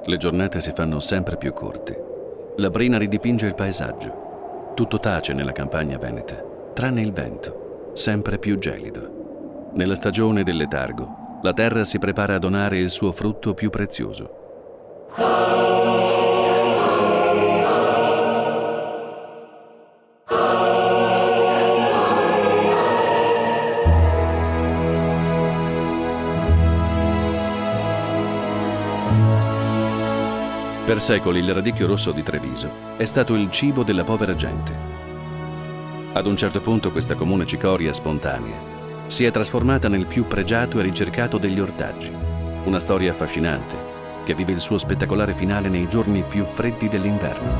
Le giornate si fanno sempre più corte. La brina ridipinge il paesaggio. Tutto tace nella campagna veneta, tranne il vento, sempre più gelido. Nella stagione del letargo, la terra si prepara a donare il suo frutto più prezioso. Per secoli il radicchio rosso di Treviso è stato il cibo della povera gente. Ad un certo punto questa comune cicoria spontanea si è trasformata nel più pregiato e ricercato degli ortaggi. Una storia affascinante che vive il suo spettacolare finale nei giorni più freddi dell'inverno.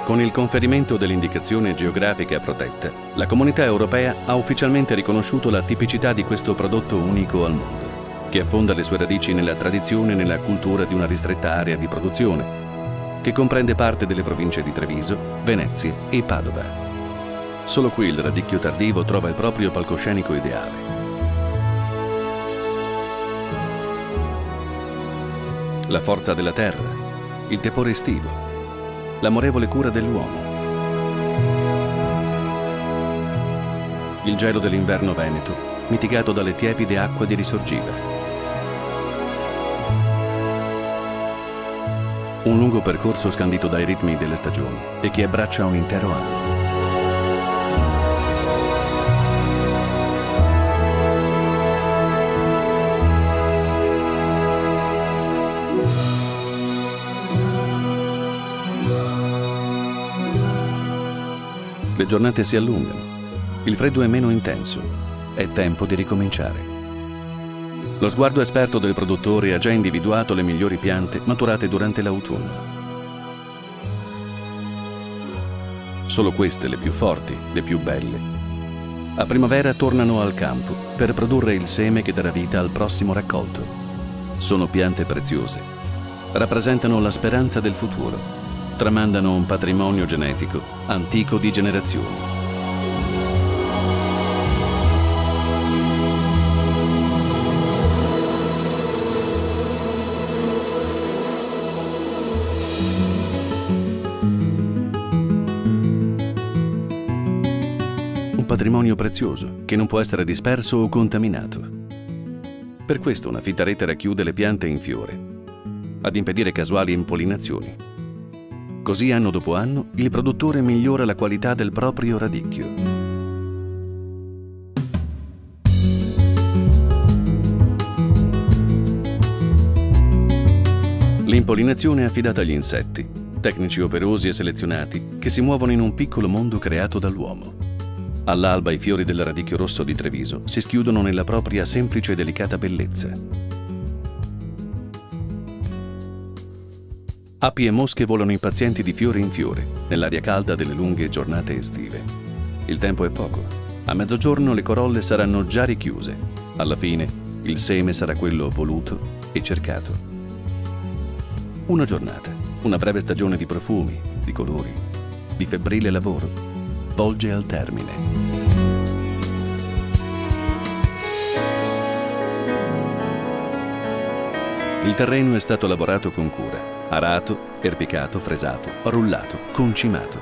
Con il conferimento dell'indicazione geografica protetta, la Comunità Europea ha ufficialmente riconosciuto la tipicità di questo prodotto unico al mondo, che affonda le sue radici nella tradizione e nella cultura di una ristretta area di produzione, che comprende parte delle province di Treviso, Venezia e Padova. Solo qui il radicchio tardivo trova il proprio palcoscenico ideale. La forza della terra, il tepore estivo, l'amorevole cura dell'uomo. Il gelo dell'inverno veneto, mitigato dalle tiepide acque di risorgiva. Un lungo percorso scandito dai ritmi delle stagioni e che abbraccia un intero anno. Le giornate si allungano, il freddo è meno intenso, è tempo di ricominciare. Lo sguardo esperto del produttore ha già individuato le migliori piante maturate durante l'autunno. Solo queste, le più forti, le più belle, a primavera tornano al campo per produrre il seme che darà vita al prossimo raccolto. Sono piante preziose, rappresentano la speranza del futuro, tramandano un patrimonio genetico antico di generazioni. Patrimonio prezioso che non può essere disperso o contaminato. Per questo una fitta rete racchiude le piante in fiore, ad impedire casuali impollinazioni. Così anno dopo anno il produttore migliora la qualità del proprio radicchio. L'impollinazione è affidata agli insetti, tecnici operosi e selezionati che si muovono in un piccolo mondo creato dall'uomo. All'alba i fiori del radicchio rosso di Treviso si schiudono nella propria semplice e delicata bellezza. Api e mosche volano impazienti di fiore in fiore, nell'aria calda delle lunghe giornate estive. Il tempo è poco. A mezzogiorno le corolle saranno già richiuse. Alla fine il seme sarà quello voluto e cercato. Una giornata, una breve stagione di profumi, di colori, di febbrile lavoro, volge al termine. Il terreno è stato lavorato con cura, arato, erpicato, fresato, rullato, concimato.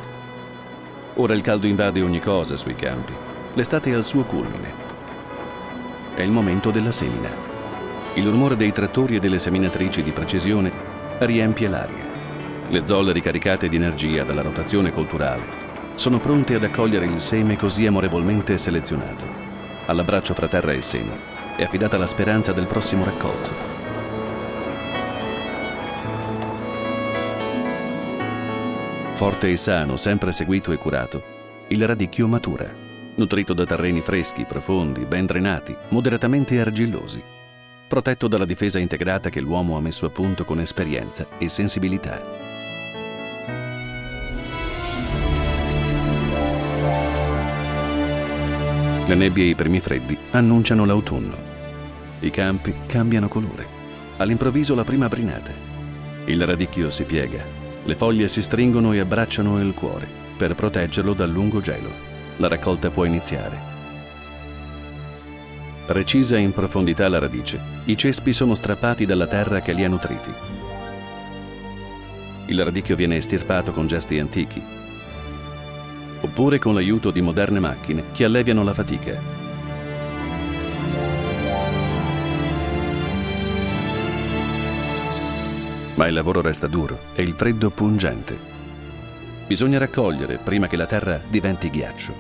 Ora il caldo invade ogni cosa sui campi. L'estate è al suo culmine. È il momento della semina. Il rumore dei trattori e delle seminatrici di precisione riempie l'aria. Le zolle ricaricate di energia dalla rotazione colturale sono pronte ad accogliere il seme così amorevolmente selezionato. All'abbraccio fra terra e seme è affidata la speranza del prossimo raccolto. Forte e sano, sempre seguito e curato, il radicchio matura, nutrito da terreni freschi, profondi, ben drenati, moderatamente argillosi, protetto dalla difesa integrata che l'uomo ha messo a punto con esperienza e sensibilità. Le nebbie e i primi freddi annunciano l'autunno. I campi cambiano colore. All'improvviso la prima brinata. Il radicchio si piega. Le foglie si stringono e abbracciano il cuore per proteggerlo dal lungo gelo. La raccolta può iniziare. Recisa in profondità la radice, i cespi sono strappati dalla terra che li ha nutriti. Il radicchio viene estirpato con gesti antichi, oppure con l'aiuto di moderne macchine che alleviano la fatica. Ma il lavoro resta duro e il freddo pungente. Bisogna raccogliere prima che la terra diventi ghiaccio.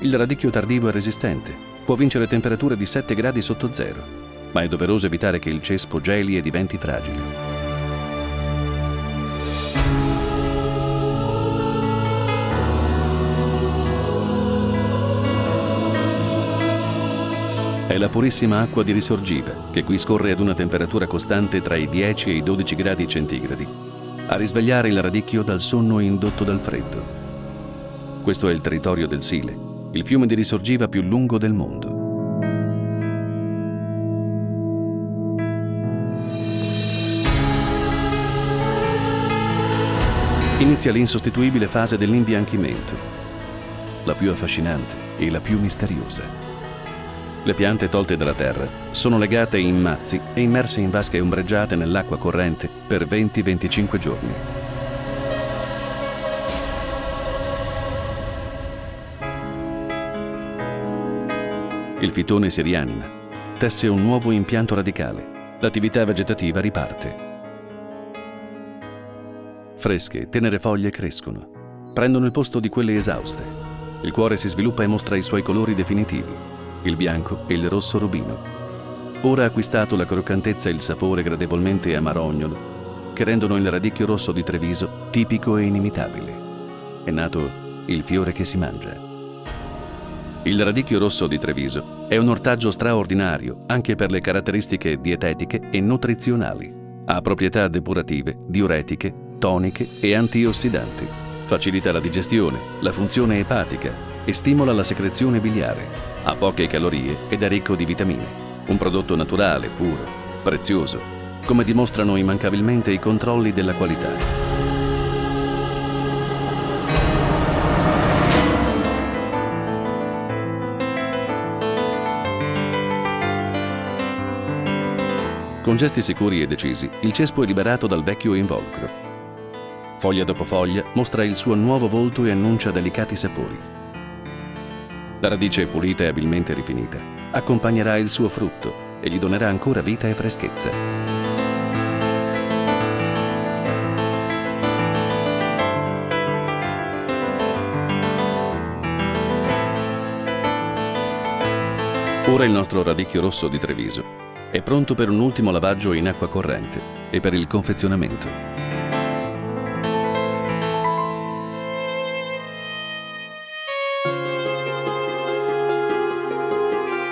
Il radicchio tardivo è resistente, può vincere temperature di 7 gradi sotto zero, ma è doveroso evitare che il cespo geli e diventi fragile. È la purissima acqua di Risorgiva, che qui scorre ad una temperatura costante tra i 10 e i 12 gradi centigradi, a risvegliare il radicchio dal sonno indotto dal freddo. Questo è il territorio del Sile, il fiume di Risorgiva più lungo del mondo. Inizia l'insostituibile fase dell'imbianchimento, la più affascinante e la più misteriosa. Le piante tolte dalla terra sono legate in mazzi e immerse in vasche ombreggiate nell'acqua corrente per 20-25 giorni. Il fitone si rianima, tesse un nuovo impianto radicale, l'attività vegetativa riparte. Fresche, tenere foglie crescono, prendono il posto di quelle esauste. Il cuore si sviluppa e mostra i suoi colori definitivi, il bianco e il rosso rubino. Ora ha acquistato la croccantezza e il sapore gradevolmente amarognolo che rendono il radicchio rosso di Treviso tipico e inimitabile. È nato il fiore che si mangia. Il radicchio rosso di Treviso è un ortaggio straordinario anche per le caratteristiche dietetiche e nutrizionali. Ha proprietà depurative, diuretiche, toniche e antiossidanti. Facilita la digestione, la funzione epatica e stimola la secrezione biliare. Ha poche calorie ed è ricco di vitamine. Un prodotto naturale, puro, prezioso, come dimostrano immancabilmente i controlli della qualità. Con gesti sicuri e decisi, il cespo è liberato dal vecchio involucro. Foglia dopo foglia mostra il suo nuovo volto e annuncia delicati sapori. La radice pulita e abilmente rifinita accompagnerà il suo frutto e gli donerà ancora vita e freschezza. Ora il nostro radicchio rosso di Treviso è pronto per un ultimo lavaggio in acqua corrente e per il confezionamento.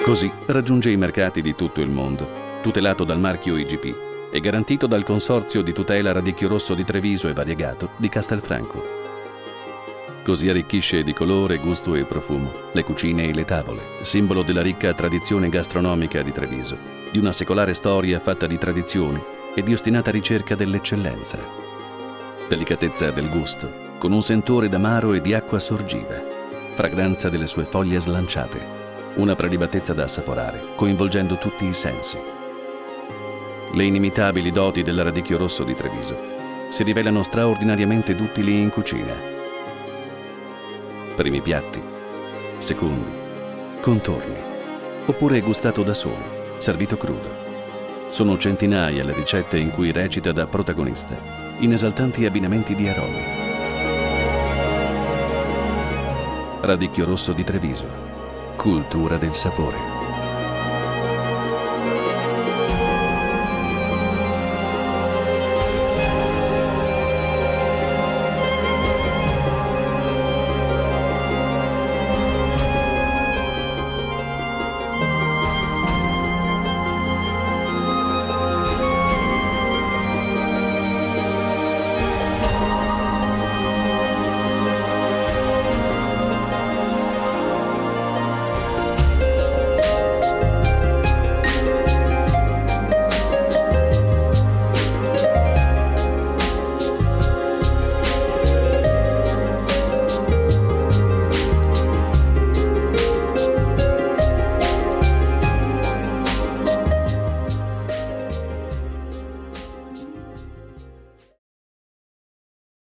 Così raggiunge i mercati di tutto il mondo, tutelato dal marchio IGP e garantito dal Consorzio di tutela radicchio rosso di Treviso e variegato di Castelfranco. Così arricchisce di colore, gusto e profumo le cucine e le tavole, simbolo della ricca tradizione gastronomica di Treviso, di una secolare storia fatta di tradizione e di ostinata ricerca dell'eccellenza. Delicatezza del gusto, con un sentore d'amaro e di acqua sorgiva, fragranza delle sue foglie slanciate, una prelibatezza da assaporare, coinvolgendo tutti i sensi. Le inimitabili doti del radicchio rosso di Treviso si rivelano straordinariamente duttili in cucina. Primi piatti, secondi, contorni, oppure gustato da solo, servito crudo. Sono centinaia le ricette in cui recita da protagonista, in esaltanti abbinamenti di aromi. Radicchio rosso di Treviso. Cultura del sapore.